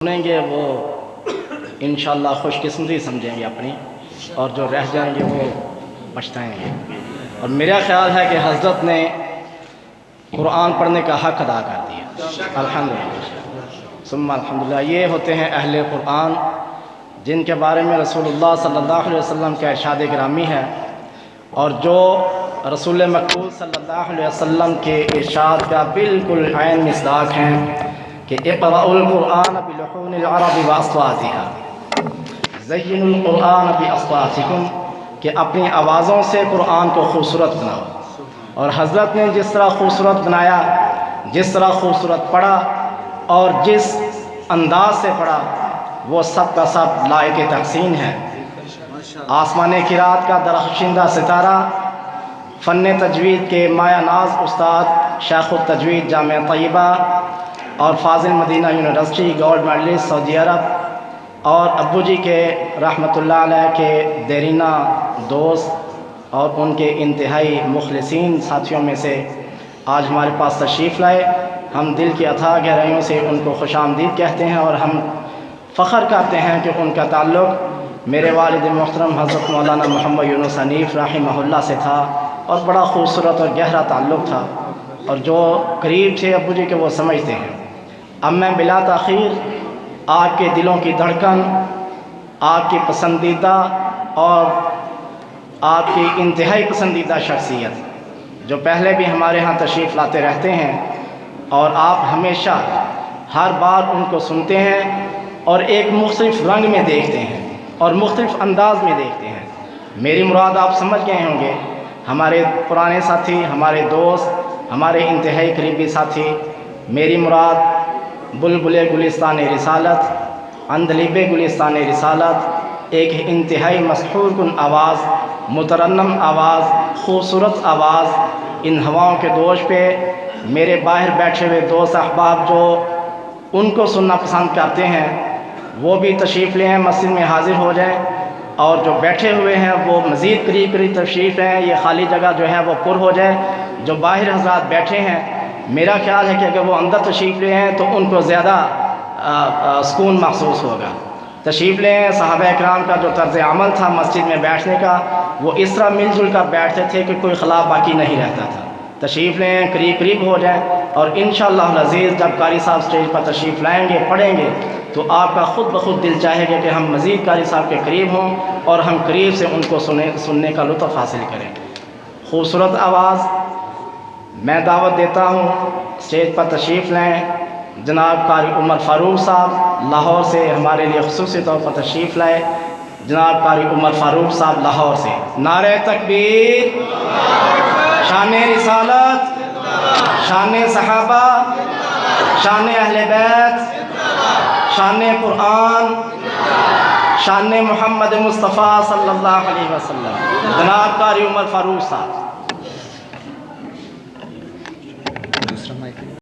سنیں گے وہ انشاءاللہ خوش قسمتی سمجھیں گے اپنی، اور جو رہ جائیں گے وہ پچھتائیں گے۔ اور میرا خیال ہے کہ حضرت نے قرآن پڑھنے کا حق ادا کر دیا، الحمدللہ ثم الحمدللہ۔ یہ ہوتے ہیں اہل قرآن جن کے بارے میں رسول اللہ صلی اللہ علیہ وسلم کا ارشاد گرامی ہے، اور جو رسول مقبول صلی اللہ علیہ وسلم کے ارشاد کا بالکل عین مصداق ہیں کہ اقرأوا القرآن بلحون العرب واصواتها، زینوا القرآن باصواتکم، کہ اپنی آوازوں سے قرآن کو خوبصورت بناؤ۔ اور حضرت نے جس طرح خوبصورت بنایا، جس طرح خوبصورت پڑھا اور جس انداز سے پڑھا، وہ سب کا سب لائق تحسین ہے۔ آسمان قرات کا درخشندہ ستارہ، فن تجوید کے مایہ ناز استاد، شیخ التجوید جامعہ طیبہ اور فاضل مدینہ یونیورسٹی گولڈ میڈلسٹ سعودی عرب، اور ابو جی کے رحمۃ اللہ علیہ کے دیرینہ دوست اور ان کے انتہائی مخلصین ساتھیوں میں سے آج ہمارے پاس تشریف لائے۔ ہم دل کی اتھاہ گہرائیوں سے ان کو خوش آمدید کہتے ہیں، اور ہم فخر کرتے ہیں کہ ان کا تعلق میرے والد محترم حضرت مولانا محمد یونس حنیف رحمہ اللہ سے تھا، اور بڑا خوبصورت اور گہرا تعلق تھا، اور جو قریب تھے ابو جی کے وہ سمجھتے ہیں۔ اب میں بلا تاخیر آپ کے دلوں کی دھڑکن، آپ کی پسندیدہ اور آپ کی انتہائی پسندیدہ شخصیت جو پہلے بھی ہمارے ہاں تشریف لاتے رہتے ہیں، اور آپ ہمیشہ ہر بار ان کو سنتے ہیں اور ایک مختلف رنگ میں دیکھتے ہیں اور مختلف انداز میں دیکھتے ہیں۔ میری مراد آپ سمجھ گئے ہوں گے، ہمارے پرانے ساتھی، ہمارے دوست، ہمارے انتہائی قریبی ساتھی، میری مراد بلبل گلستان رسالت، عندلیب گلستان رسالت، ایک انتہائی مسحور کن آواز، مترنم آواز، خوبصورت آواز، ان ہواؤں کے دوش پہ میرے باہر بیٹھے ہوئے دوست احباب جو ان کو سننا پسند کرتے ہیں وہ بھی تشریف لیں، مسجد میں حاضر ہو جائیں، اور جو بیٹھے ہوئے ہیں وہ مزید قریب تشریف لیں، یہ خالی جگہ جو ہے وہ پر ہو جائے۔ جو باہر حضرات بیٹھے ہیں، میرا خیال ہے کہ اگر وہ اندر تشریف لے ہیں تو ان کو زیادہ سکون محسوس ہوگا۔ تشریف لیں۔ صحابہ اکرام کا جو طرز عمل تھا مسجد میں بیٹھنے کا، وہ اس طرح مل جل کر بیٹھتے تھے کہ کوئی خلا باقی نہیں رہتا تھا۔ تشریف لیں، قریب ہو جائیں، اور انشاءاللہ العزیز جب قاری صاحب سٹیج پر تشریف لائیں گے، پڑھیں گے، تو آپ کا خود بخود دل چاہے گا کہ ہم مزید قاری صاحب کے قریب ہوں اور ہم قریب سے ان کو سننے کا لطف حاصل کریں۔ خوبصورت آواز، میں دعوت دیتا ہوں اسٹیج پر تشریف لیں جناب قاری عمر فاروق صاحب لاہور سے، ہمارے لیے خصوصی طور پر تشریف لائے جناب قاری عمر فاروق صاحب لاہور سے۔ نعرہ تکبیر، شان رسالت، شان صحابہ، شان اہل بیت، شان قرآن، شان محمد مصطفیٰ صلی اللہ علیہ وسلم، جناب قاری عمر فاروق صاحب۔